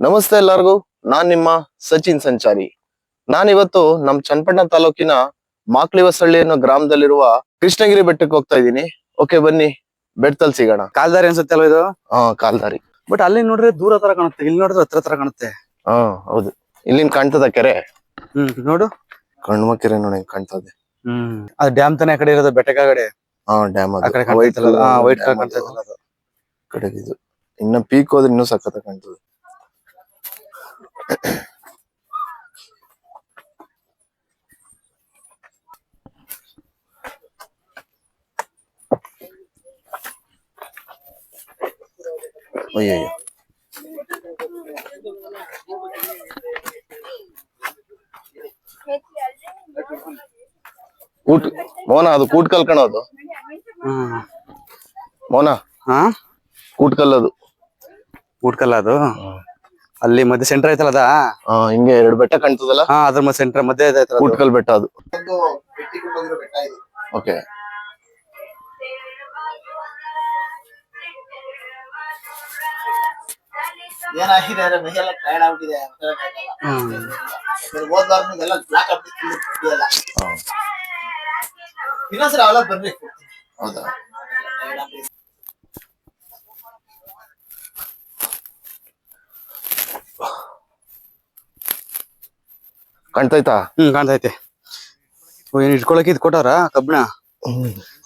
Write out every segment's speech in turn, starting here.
ನಮಸ್ತೆ ಎಲ್ಲರಿಗೂ. ನಾನ್ ನಿಮ್ಮ ಸಚಿನ್ ಸಂಚಾರಿ. ನಾನಿವತ್ತು ನಮ್ ಚನ್ನಪಟ್ಟಣ ತಾಲೂಕಿನ ಮಾಕ್ಲಿವಸಳ್ಳಿ ಅನ್ನೋ ಗ್ರಾಮದಲ್ಲಿರುವ ಕೃಷ್ಣಗಿರಿ ಬೆಟ್ಟಕ್ಕೆ ಹೋಗ್ತಾ ಇದ್ದೀನಿ. ಓಕೆ, ಬನ್ನಿ ಬೆಟ್ಟದಲ್ಲಿ ಸಿಗೋಣ. ಕಾಲ್ದಾರಿ ಅನ್ಸುತ್ತೆ ಅಲ್ವಾ ಇದು? ಕಾಲ್ದಾರಿ. ಬಟ್ ಅಲ್ಲಿ ನೋಡ್ರೆ ದೂರ ತರ ಕಾಣುತ್ತೆ, ಇಲ್ಲಿ ನೋಡಿದ್ರೆ ಹತ್ರ ತರ ಕಾಣುತ್ತೆ. ಹೌದು, ಇಲ್ಲಿಂದ ಕಾಣ್ತದ ಕೆರೆ. ನೋಡು, ಕಣ್ಮ ಕೆರೆ ನೋಡಿ ಕಾಣ್ತದೆ. ಅದು ಡ್ಯಾಮ್ ತಾನೇ ಆ ಕಡೆ ಇರೋದು, ಬೆಟ್ಟ ಕಡೆ. ಡ್ಯಾಮ್ ವೈಟ್ ಕಲರ್ ಕಾಣ್ತಾ ಇತ್ತಲ್ಲ ಅದು ಕಡೆಗಿದು. ಇನ್ನ ಪೀಕ್ ಹೋದ್ರೆ ಇನ್ನೂ ಸಖತ್ ಕಾಣ್ತದೆ. ಅಯ್ಯಯ್ಯೋ, ಮೋನ ಅದು ಕೂಟ್ ಕಲ್ ಕಣೋದು. ಮೋನ ಕೂಟ್ ಕಲ್ ಅದು. ಊಟ್ಕಲ್ಲ ಅದು ಅಲ್ಲಿ ಮಧ್ಯ ಸೆಂಟರ್ ಐತಲ್ಲ ಅದ. ಹಿಂಗೆ ಎರಡು ಬೆಟ್ಟ ಕಾಣ್ತದಲ್ಲ, ಅದ್ರ ಮಧ್ಯ ಸೆಂಟರ್ ಮಧ್ಯ ಕೂಟ್ ಕಲ್ ಬೆಟ್ಟ ಅದು. ಓಕೆ, ಏನಾಗಿದೆ ಅಂದ್ರೆ ಮೇಲೆಲ್ಲ ಟೈರ್ಡ್ ಆಗ್ಬಿಟ್ಟಿದೆ. ಹೋದ್ವಾರ ಬ್ಲಾಕ್ ಆಗ್ಬಿಟ್ಟಿದೆ. ಇನ್ನೊಂದ್ಸರಿ ಅವೆಲ್ಲ ಬರ್ಬೇಕು. ಹೌದಾ? ಕಾಣ್ತೈತಾ? ಕಾಣ್ತೈತೆ. ಏನ್ ಇಟ್ಕೊಳಕ್ಕೆ ಇದು ಕೊಟ್ಟವ್ರ ಕಬ್ಬಣ?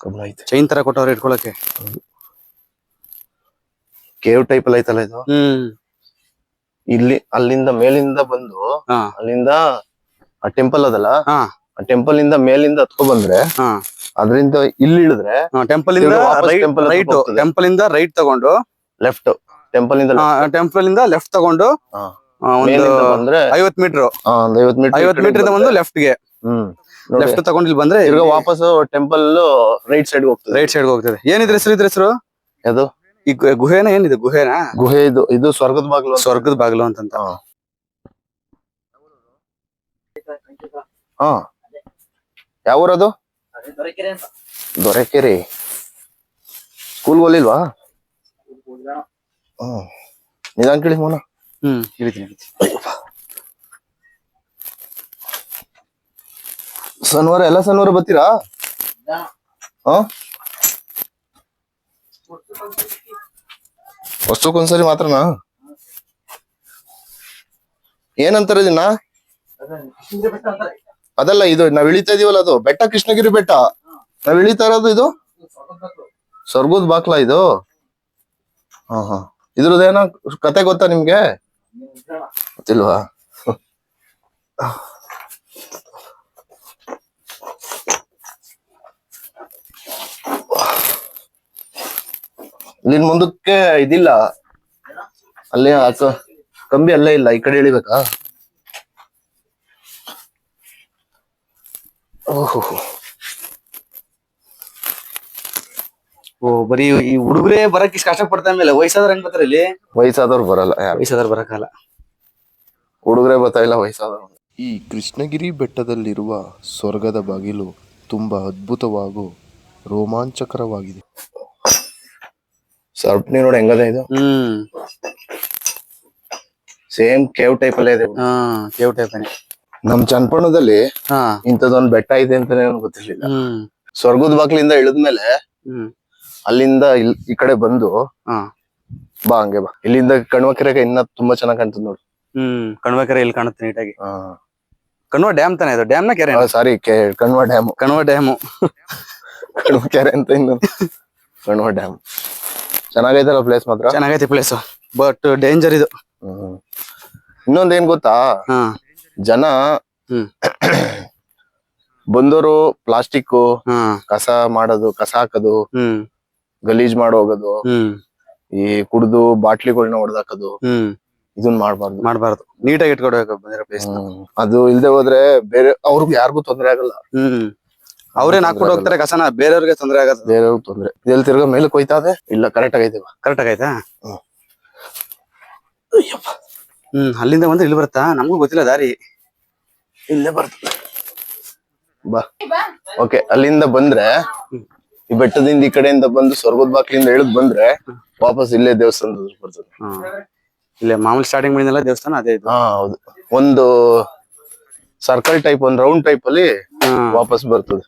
ಕಬ್ಬಣ ಐತೆ, ಚೈನ್ ತರ ಕೊಟ್ಟವ್ರ ಇಟ್ಕೊಳಕ್ಕೆ. ಕೇವ್ ಟೈಪ್ ಅಲ್ಲಿ ಐತಲ್ಲ ಇದು. ಇಲ್ಲಿ ಅಲ್ಲಿಂದ ಮೇಲಿಂದ ಬಂದು ಅಲ್ಲಿಂದ ಆ ಟೆಂಪಲ್ ಅದಲ್ಲ, ಆ ಟೆಂಪಲ್ ಇಂದ ಮೇಲಿಂದ ಹತ್ಕೊ ಬಂದ್ರೆ ಅದರಿಂದ ಇಲ್ಲಿ ಇಳಿದ್ರೆ ಟೆಂಪಲ್ ಇಂದ ರೈಟ್, ಟೆಂಪಲ್ ಇಂದ ರೈಟ್ ತಗೊಂಡು ಲೆಫ್ಟ್, ಟೆಂಪಲ್ ಇಂದ ಲೆಫ್ಟ್ ತಗೊಂಡು ಬಂದ್ರೆ 50 ಮೀಟರ್, 50 ಮೀಟರ್ ಒಂದು ಲೆಫ್ಟ್ ಗೆ ಲೆಫ್ಟ್ ತಗೊಂಡು ಇಲ್ಲಿ ಬಂದ್ರೆ ಈಗ ವಾಪಸ್ ಟೆಂಪಲ್ ರೈಟ್ ಸೈಡ್ ಹೋಗ್ತದೆ. ರೈಟ್ ಸೈಡ್ ಹೋಗ್ತದೆ. ಏನಿದ್ರೆ ಹೆಸರು? ಇದ್ರ ಹೆಸರು ಅದು ಈ ಗುಹೆನ? ಏನಿದೆ ಗುಹೆನಾ? ಗುಹೆ ಇದು ಸ್ವರ್ಗದ ಬಾಗಿಲು. ಸ್ವರ್ಗದ ಬಾಗಿಲು ಅಂತ. ಯಾವ ಊರದು? ದೊರೆಕೆರೆ. ಸ್ಕೂಲ್ ಹೋಲಿಲ್ವಾ? ನಿಧಾನ ಕೇಳಿ ಮೋನ. ಶನಿವಾರ ಎಲ್ಲ ಶನಿವಾರ ಬರ್ತೀರಾ? ವರ್ಷಕ್ಕೊಂದ್ಸರಿ ಮಾತ್ರನಾ? ಏನಂತಾರ ಇದನ್ನ? ಅದಲ್ಲ, ಇದು ನಾವ್ ಇಳಿತಾ ಇದೀವಲ್ಲ ಅದು ಬೆಟ್ಟ, ಕೃಷ್ಣಗಿರಿ ಬೆಟ್ಟ. ನಾವ್ ಇಳಿತಾ ಇರೋದು ಇದು ಸ್ವರ್ಗದ ಬಾಕ್ಲ ಇದು. ಇದ್ರದ್ದೇನ ಕತೆ ಗೊತ್ತಾ ನಿಮ್ಗೆ? ಗೊತ್ತಿಲ್ವಾ? ಇಲ್ಲಿನ್ ಮುಂದಕ್ಕೆ ಇದಿಲ್ಲ, ಅಲ್ಲೇ ಕಂಬಿ ಅಲ್ಲೇ ಇಲ್ಲ, ಈ ಕಡೆ ಇಳಿಬೇಕಾ? ಬರೀ ಈ ಹುಡುಗರೇ ಬರಕ್ ಇಷ್ಟ ಕಷ್ಟ ಪಡ್ತಾ ಮೇಲೆ ವಯಸ್ಸಾದ್ರ ಹೆಂಗ್ ಬರ್ತಾರ ಇಲ್ಲಿ? ವಯಸ್ಸಾದವ್ರು ಬರಲ್ಲ, ವಯಸ್ಸಾದ್ರ ಬರಕಲ್ಲ. ಹುಡುಗರೇ ಬರ್ತಾ ಇಲ್ಲ, ವಯಸ್ಸಾದವ್ರು. ಈ ಕೃಷ್ಣಗಿರಿ ಬೆಟ್ಟದಲ್ಲಿರುವ ಸ್ವರ್ಗದ ಬಾಗಿಲು ತುಂಬಾ ಅದ್ಭುತವಾಗೂ ರೋಮಾಂಚಕರವಾಗಿದೆ. ಸರ್ಪಣಿ ನೋಡಿ ಹೆಂಗದ ಇದು. ಸೇಮ್ ಕೇವ್ ಟೈಪ್ ಅಲ್ಲೇ ಇದೆ. Cave type. ನಮ್ ಚನ್ನಪಟ್ಟಣದಲ್ಲಿ ಇಂಥದೊಂದ್ ಬೆಟ್ಟ ಇದೆ ಅಂತಾನೆ ಗೊತ್ತಿರ್ಲಿಲ್ಲ. ಸ್ವರ್ಗದ ಬಾಗ್ಲಿಂದ ಇಳಿದ್ಮೇಲೆ ಅಲ್ಲಿಂದ ಈ ಕಡೆ ಬಂದು ಬಾ, ಹಂಗೆ ಬಾ. ಇಲ್ಲಿಂದ ಕಣ್ವಕೆರೆಗೆ ಇನ್ನ ತುಂಬಾ ಚೆನ್ನಾಗ್ ಕಾಣ್ತದ ನೋಡು. ಕಣ್ವಕೆರೆ ಇಲ್ಲಿ ಕಾಣುತ್ತೆ ನೀಟಾಗಿ. ಕಣ್ವ ಡ್ಯಾಮ್ ತಾನೆ ಇದು? ಡ್ಯಾಮ್ ನ ಕೆರೆ? ಸಾರಿ, ಕಣ್ವ ಡ್ಯಾಮ್. ಕಣ್ವ ಡ್ಯಾಮು. ಕಣ್ವ ಕೆರೆ ಅಂತ ಇನ್ನು ಕಣ್ವ ಡ್ಯಾಮ್. ಚೆನ್ನಾಗೈತಲ್ಲ ಪ್ಲೇಸ್ ಮಾತ್ರ? ಚೆನ್ನಾಗೈತೆ ಪ್ಲೇಸ್, ಬಟ್ ಡೇಂಜರ್ ಇದು. ಇನ್ನೊಂದ್ ಏನ್ ಗೊತ್ತಾ, ಜನ ಬಂದವರು ಪ್ಲಾಸ್ಟಿಕ್ ಕಸ ಮಾಡೋದು, ಕಸ ಹಾಕೋದು, ಗಲೀಜ್ ಮಾಡೋಗೋದು, ಈ ಕುಡ್ದು ಬಾಟ್ಲಿಗಳನ್ನ ಹೊಡೆದಾಕೋದು, ಇದನ್ ಮಾಡ್ಬಾರ್ದು. ನೀಟಾಗಿ ಇಟ್ಕೊಡ್ಬೇಕು ಬಂದಿರೋ ಪ್ಲೇಸ್. ಅದು ಇಲ್ದೆ ಹೋದ್ರೆ ಬೇರೆ ಅವ್ರಿಗೆ ಯಾರಿಗೂ ತೊಂದ್ರೆ ಆಗಲ್ಲ. ಅವ್ರೇನ್ ಹಾಕ್ಬಿಟ್ಟು ಹೋಗ್ತಾರೆ ಕಸನ, ಬೇರೆಯವ್ರಿಗೆ ತೊಂದ್ರೆ ಆಗತ್ತೆ. ಬೇರೆಯವ್ರಿಗೆ ತೊಂದ್ರೆ. ಎಲ್ಲಿ ತಿರ್ಗಾ ಮೇಲೆ ಕೊಯ್ತಾದೆ ಇಲ್ಲ, ಕರೆಕ್ಟ್ ಆಗೈತೆ. ಕರೆಕ್ಟ್ ಆಗೈತಾ? ಅಲ್ಲಿಂದ ಬಂದ್ರೆ ಇಲ್ಲಿ ಬರುತ್ತಾ? ನಮಗೂ ಗೊತ್ತಿಲ್ಲ ದಾರಿ. ಇಲ್ಲೇ ಬರ್ತದೆ, ಬಾ. ಓಕೆ, ಅಲ್ಲಿಂದ ಬಂದ್ರೆ ಈ ಬೆಟ್ಟದಿಂದ ಈ ಕಡೆಯಿಂದ ಬಂದು ಸ್ವರ್ಗದ ಬಾಕ್ಲಿಂದ ಇಳಿದ್ ಬಂದ್ರೆ ವಾಪಸ್ ಇಲ್ಲೇ ದೇವಸ್ಥಾನದ ಬರ್ತದೆ. ಇಲ್ಲ ಮಾಮೂಲಿ ಸ್ಟಾರ್ಟಿಂಗ್ ಮಾಡಿದ್ನಲ್ಲ ದೇವಸ್ಥಾನ ಅದೇ ಇದು. ಹಾ ಹೌದು, ಒಂದು ಸರ್ಕಲ್ ಟೈಪ್, ಒಂದು ರೌಂಡ್ ಟೈಪ್ ಅಲ್ಲಿ ವಾಪಸ್ ಬರ್ತದೆ.